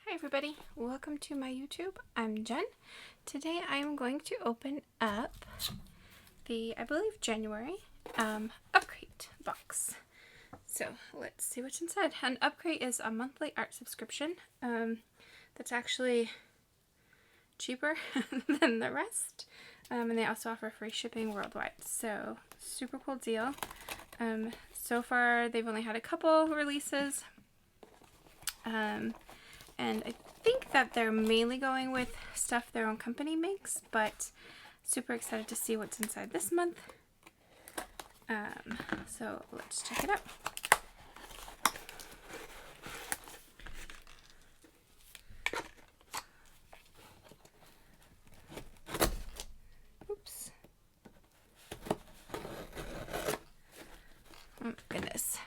Hi everybody, welcome to my YouTube. I'm Jen. Today I'm going to open up the, I believe, January Upcrate box. So let's see what's inside. And Upcrate is a monthly art subscription that's actually cheaper than the rest. And they also offer free shipping worldwide. So super cool deal. So far they've only had a couple releases. And I think that they're mainly going with stuff their own company makes, but super excited to see what's inside this month. So let's check it out. Oops. Oh my goodness.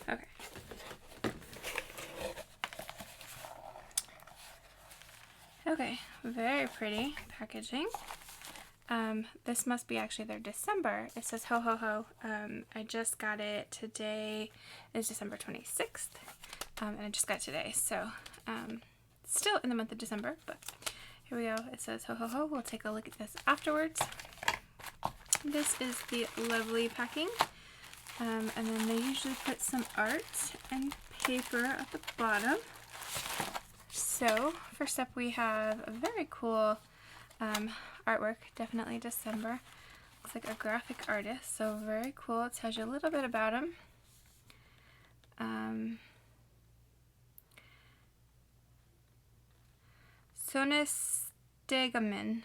Okay. Okay, very pretty packaging. This must be actually their December. It says ho ho ho. I just got it today. It's December 26th. And I just got it today. So, still in the month of December, but here we go. It says ho ho ho. We'll take a look at this afterwards. This is the lovely packing. And then they usually put some art and paper at the bottom. So, first up we have a very cool artwork, definitely December. Looks like a graphic artist, so very cool. It tells you a little bit about him. Sonestegman,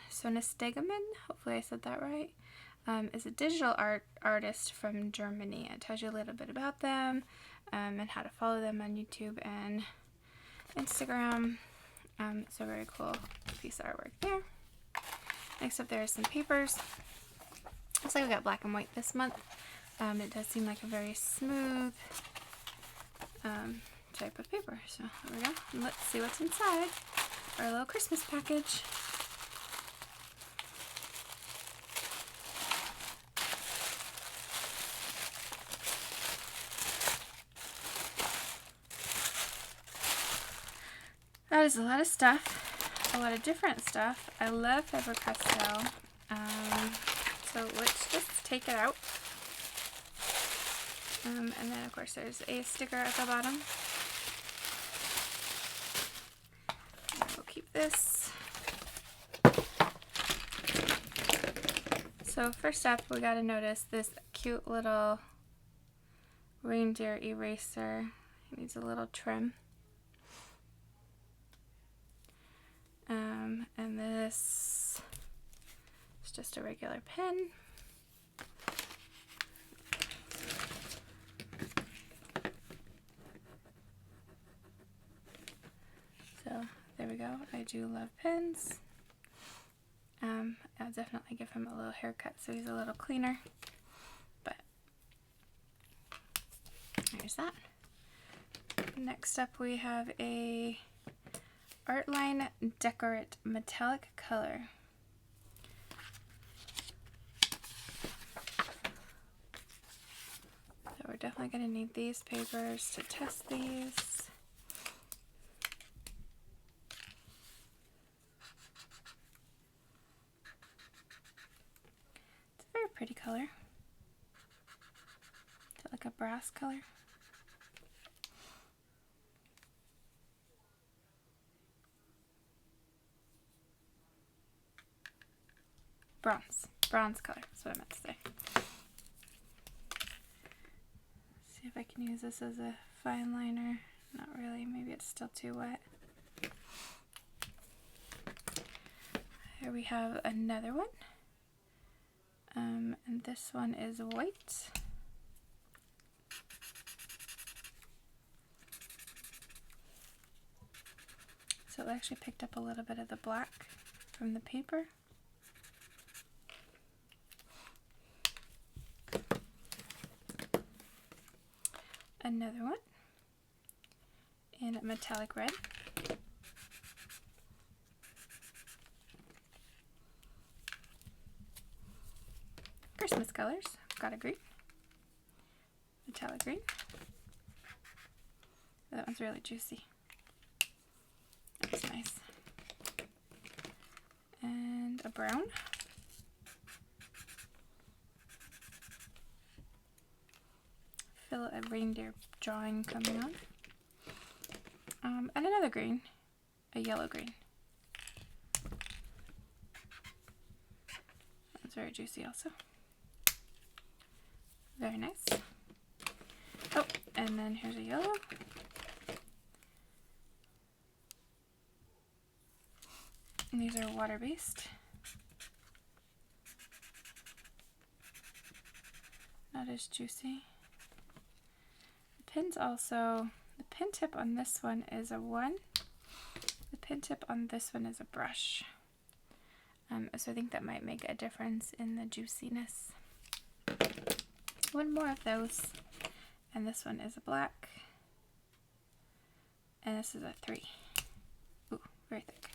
hopefully I said that right, is a digital artist from Germany. It tells you a little bit about them and how to follow them on YouTube and Instagram. So very cool piece of artwork there. Next up there is some papers. Looks like we got black and white this month. It does seem like a very smooth type of paper. So there we go. And let's see what's inside our little Christmas package. That is a lot of stuff, a lot of different stuff. I love Faber-Castell. So let's just take it out. And then of course there's a sticker at the bottom. We'll keep this. So first up, we gotta notice this cute little reindeer eraser. It needs a little trim. And this is just a regular pen. So there we go. I do love pens. I'll definitely give him a little haircut so he's a little cleaner. But there's that. Next up we have a Artline Decorate Metallic Color. So we're definitely going to need these papers to test these. It's a very pretty color. Is it like a brass color? Bronze color, that's what I meant to say. See if I can use this as a fine liner. Not really, maybe it's still too wet. Here we have another one. And this one is white. So it actually picked up a little bit of the black from the paper. Another one in a metallic red. Christmas colors. Got a green, metallic green. Oh, that one's really juicy. That's nice. And a brown. Feel a reindeer drawing coming on. And another green, a yellow green. That's very juicy also. Very nice. Oh, and then here's a yellow. And these are water-based. Not as juicy. The pins also, the pin tip on this one is a 1. The pin tip on this one is a brush. So I think that might make a difference in the juiciness. One more of those. And this one is a black. And this is a 3. Ooh, very thick.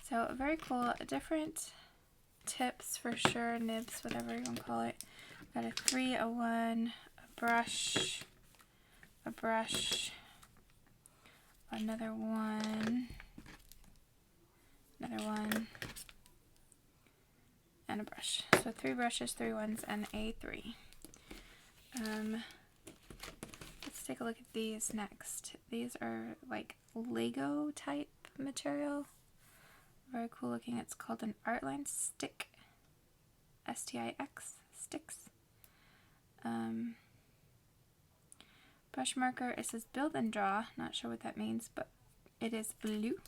So very cool, different tips for sure, nibs, whatever you want to call it. Got a 3, a 1, a brush, another 1, another 1, and a brush. So 3 brushes, 3 ones, and a 3. Let's take a look at these next. These are like Lego type material. Very cool looking. It's called an Artline stick. S-T-I-X, sticks. Brush marker, it says build and draw. Not sure what that means, but it is blue.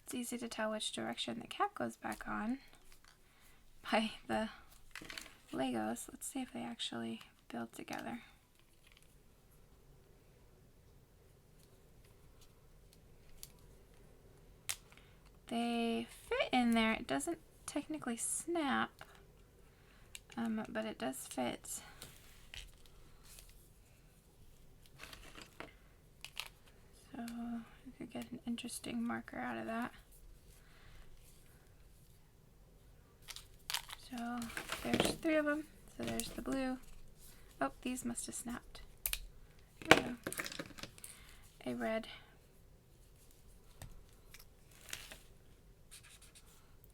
It's easy to tell which direction the cap goes back on by the Legos. Let's see if they actually build together. They fit in there. It doesn't technically snap, but it does fit. So you could get an interesting marker out of that. So there's 3 of them. So there's the blue. Oh, these must have snapped. There we go. A red.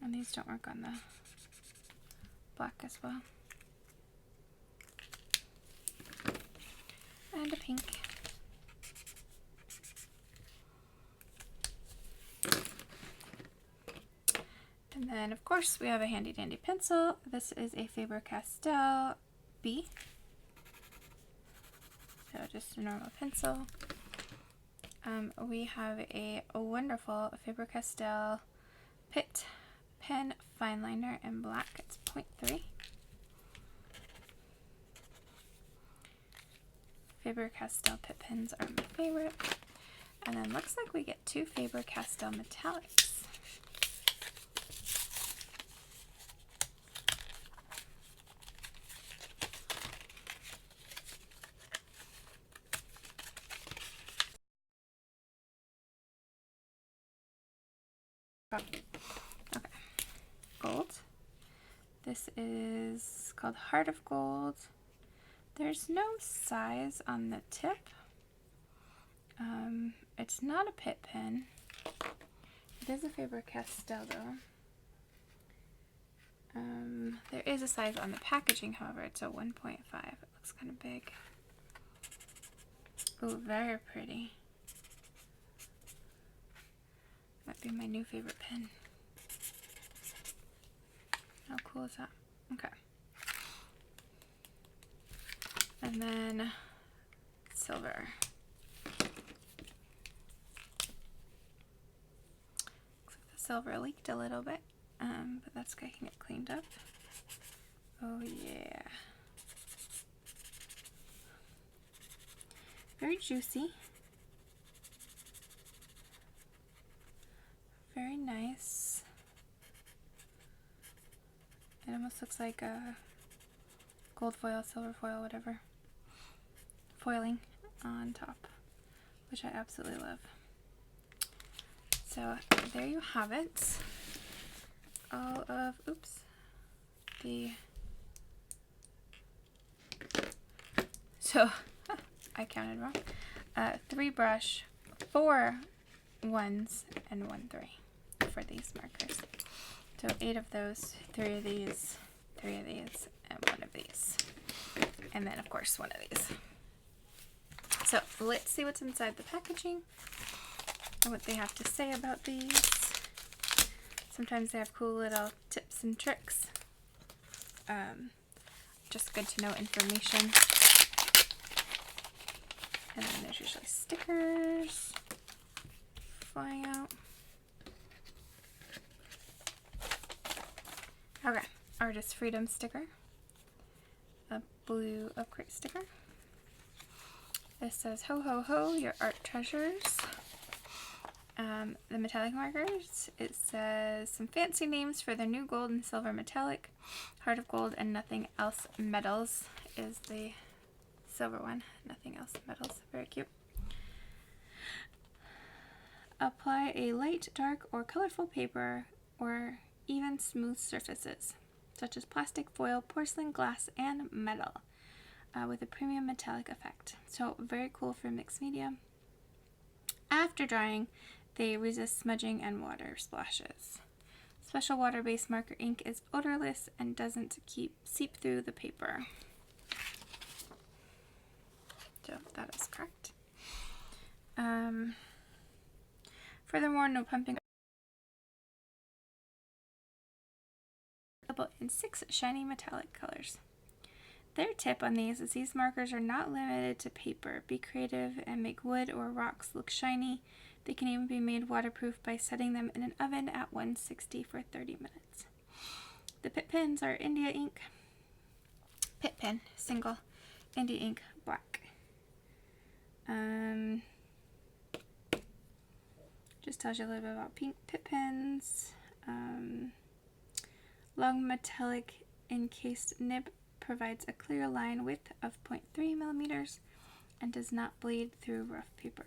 And these don't work on the black as well. And a pink. And then, of course, we have a handy dandy pencil. This is a Faber-Castell B. So just a normal pencil. We have a wonderful Faber-Castell Pitt pen fine liner in black. It's 0.3. Faber-Castell Pitt pens are my favorite. And then looks like we get 2 Faber-Castell metallics. Okay, gold. This is called Heart of Gold. There's no size on the tip. It's not a Pitt pen. It is a Faber-Castell though. There is a size on the packaging, however, it's a 1.5. It looks kind of big. Ooh, very pretty. Might be my new favorite pen. How cool is that? Okay. And then silver. Looks like the silver leaked a little bit, but that's okay, I can get cleaned up. Oh yeah. Very juicy. Very nice. I It almost looks like a gold foil, silver foil, whatever. Foiling on top, which I absolutely love. So there you have it. All of, oops, so I counted wrong. 3 brush, 4 ones, and 1 3 for these markers. So 8 of those, 3 of these, 3 of these, and 1 of these. And then of course 1 of these. So let's see what's inside the packaging and what they have to say about these. Sometimes they have cool little tips and tricks. Just good to know information. And then there's usually stickers flying out. Okay, Artist Freedom sticker. A blue Upcrate sticker. This says, ho ho ho, your art treasures. The metallic markers, it says some fancy names for the new gold and silver metallic. Heart of Gold and Nothing Else Metals is the silver one. Nothing Else Metals, very cute. Apply a light, dark, or colorful paper or even smooth surfaces, such as plastic, foil, porcelain, glass, and metal, with a premium metallic effect. So very cool for mixed media. After drying, they resist smudging and water splashes. Special water-based marker ink is odorless and doesn't seep through the paper. So that is correct. Furthermore, no pumping. Available in 6 shiny metallic colors. Their tip on these is these markers are not limited to paper. Be creative and make wood or rocks look shiny. They can even be made waterproof by setting them in an oven at 160 for 30 minutes. The pit pens are India ink. Pit pen, single, India ink, black. Just tells you a little bit about pink pit pens. Long metallic encased nib provides a clear line width of 0.3 millimeters and does not bleed through rough paper.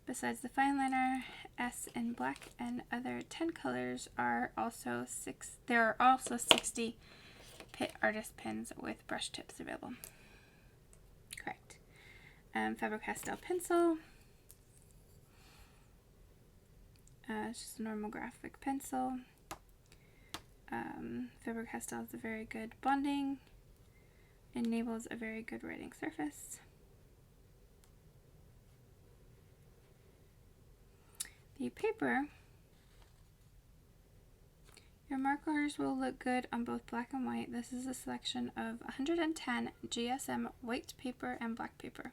Besides the fine liner, S in black and other 10 colors are also there are also 60 pit artist pens with brush tips available. Correct. Faber-Castell pencil. It's just a normal graphic pencil. Faber-Castell is a very good bonding. Enables a very good writing surface. The paper. Your markers will look good on both black and white. This is a selection of 110 GSM white paper and black paper.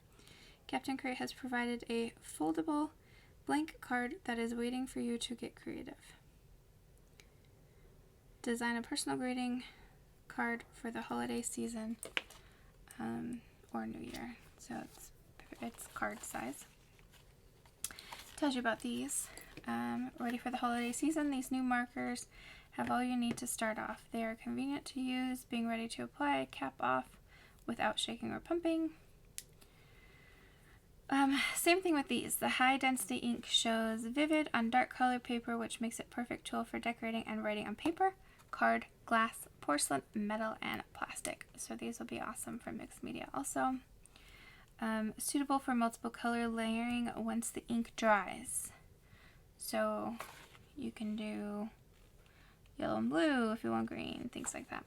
Captain Crate has provided a foldable blank card that is waiting for you to get creative. Design a personal greeting card for the holiday season or New Year. So it's card size. Tells you about these. Ready for the holiday season. These new markers have all you need to start off. They are convenient to use, being ready to apply, cap off without shaking or pumping. Same thing with these. The high density ink shows vivid on dark color paper, which makes it perfect tool for decorating and writing on paper, card, glass, porcelain, metal, and plastic. So these will be awesome for mixed media also. Suitable for multiple color layering once the ink dries. So you can do yellow and blue if you want green, things like that.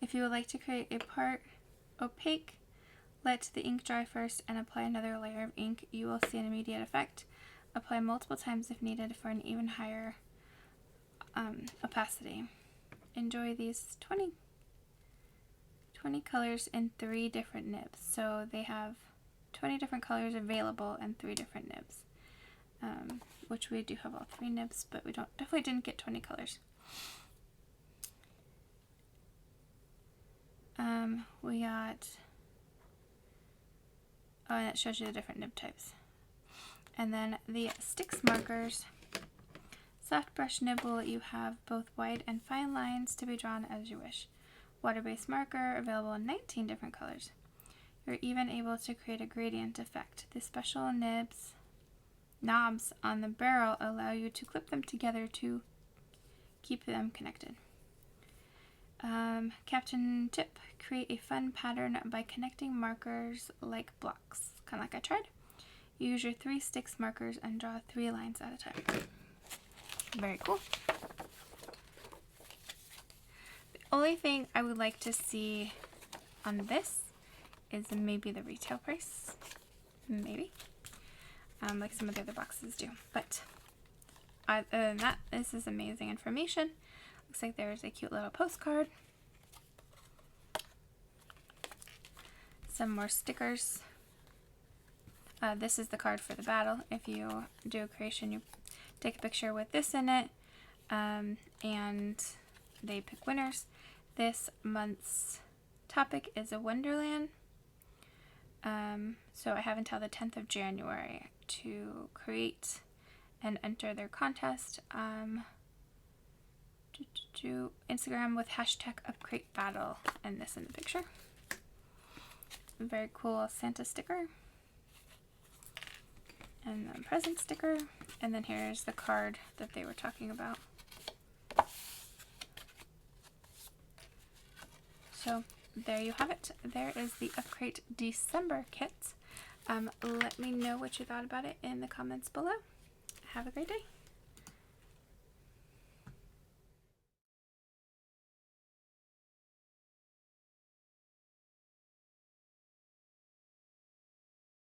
If you would like to create a part opaque, let the ink dry first and apply another layer of ink. You will see an immediate effect. Apply multiple times if needed for an even higher opacity. Enjoy these 20 colors in 3 different nibs. So they have 20 different colors available in 3 different nibs, which we do have all 3 nibs, but we definitely didn't get 20 colors. We got, and it shows you the different nib types. And then the sticks markers Soft brush nibble, you have both wide and fine lines to be drawn as you wish. Water-based marker, available in 19 different colors. You're even able to create a gradient effect. The special knobs on the barrel allow you to clip them together to keep them connected. Captain tip, create a fun pattern by connecting markers like blocks, kind of like I tried. Use your 3 sticks markers and draw 3 lines at a time. Very cool. The only thing I would like to see on this is maybe the retail price. Maybe. Like some of the other boxes do. But other than that, this is amazing information. Looks like there's a cute little postcard. Some more stickers. This is the card for the battle. If you do a creation, you take a picture with this in it, and they pick winners. This month's topic is a Wonderland. So I have until the 10th of January to create and enter their contest. Instagram with hashtag Upcrate battle, and this in the picture. Very cool Santa sticker. And then present sticker. And then here's the card that they were talking about. So there you have it. There is the Upcrate December kit. Let me know what you thought about it in the comments below. Have a great day.